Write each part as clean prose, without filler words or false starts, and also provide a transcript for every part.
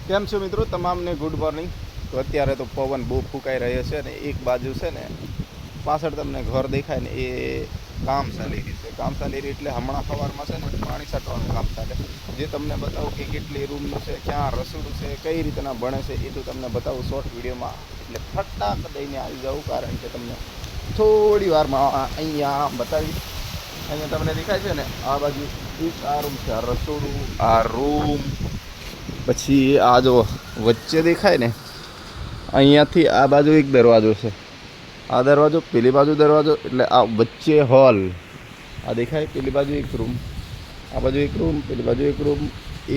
કેમ છો મિત્રો? તમામને ગુડ મોર્નિંગ. તો અત્યારે તો પવન બહુ ફૂંકાઈ રહ્યો છે ને એક બાજુ છે ને પાછળ તમને ઘર દેખાય ને એ કામ ચાલી રહ્યું છે. કામ ચાલી રહ્યું એટલે હમણાં સવારમાં છે ને પાણી છાંટવાનું કામ ચાલે. જે તમને બતાવું કે કેટલી રૂમનું છે, ક્યાં રસોડું છે, કઈ રીતના બને છે એ તો તમને બતાવું શોર્ટ વિડીયોમાં. એટલે ફટાક દઈને આવી જાઉં, કારણ કે તમને થોડી વારમાં અહીંયા બતાવી. અહીંયા તમને દેખાય છે ને આ બાજુ એક આ રૂમ છે, આ રસોડું, આ રૂમ, પછી આ જો વચ્ચે દેખાય ને અહીંયાથી આ બાજુ એક દરવાજો છે, આ દરવાજો, પેલી બાજુ દરવાજો, એટલે આ વચ્ચે હોલ. આ દેખાય પેલી બાજુ એક રૂમ, આ બાજુ એક રૂમ, પેલી બાજુ એક રૂમ,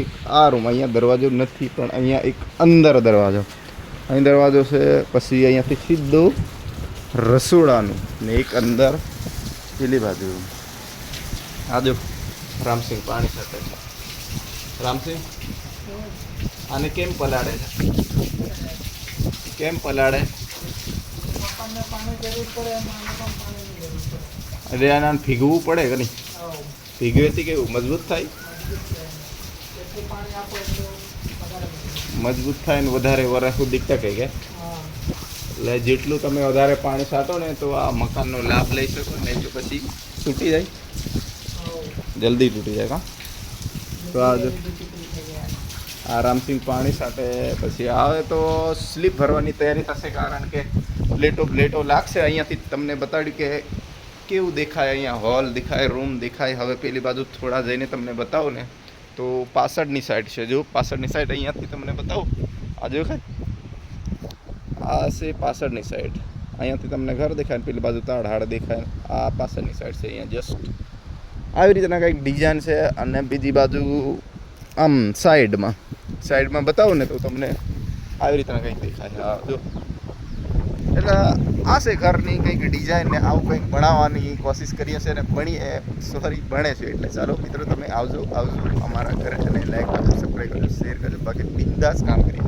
એક આ રૂમ. અહીંયા દરવાજો નથી પણ અહીંયા એક અંદર દરવાજો, અહીં દરવાજો છે. પછી અહીંયાથી સીધું રસોડાનું ને એક અંદર પેલી બાજુ રૂમ. આ જો રામસિંહ પાણી સાથે છે. રામસિંહ આને કેમ પલાળે છે? કેમ પલાળે? અરે આને ભીગવું પડે કે નહીં? ભીગવેથી કેવું મજબૂત થાય? મજબૂત થાય ને વધારે વરસ સુધી ટકે કે? એટલે જેટલું તમે વધારે પાણી છાંટો ને તો આ મકાનનો લાભ લઈ શકો, નહીં તો પછી તૂટી જાય, જલ્દી તૂટી જાય. તો આ જો આ રામસિંહ પાણી સાથે પછી આવે તો સ્લીપ ભરવાની તૈયારી થશે, કારણ કે પ્લેટો લાગશે. અહીંયાથી તમને બતાડ્યું કે કેવું દેખાય. અહીંયા હોલ દેખાય, રૂમ દેખાય. હવે પેલી બાજુ થોડા જઈને તમને બતાવું ને તો પાછળની સાઈડ છે. જો પાછળની સાઈડ અહીંયાથી તમને બતાવું, આ જો ખાય આ છે પાછળની સાઈડ. અહીંયાથી તમને ઘર દેખાય ને પેલી બાજુ તાળહાડ દેખાય. આ પાછળની સાઈડ છે. અહીંયા જસ્ટ આવી રીતના કંઈક ડિઝાઇન છે. અને બીજી બાજુ આમ સાઈડમાં બતાવું ને તો તમને આવી રીતના કંઈક દેખાય. હા જો, એટલે આ છે ઘરની કંઈક ડિઝાઇન ને આવું કંઈક બનાવવાની કોશિશ કરીએ છીએ ને બને છે. એટલે ચાલો મિત્રો, તમે આવજો અમારા ઘરે, અને લાઈક કરજો, સબસ્ક્રાઈબ કરજો, શેર કરજો. બાકી બિંદાસ કામ કરીએ.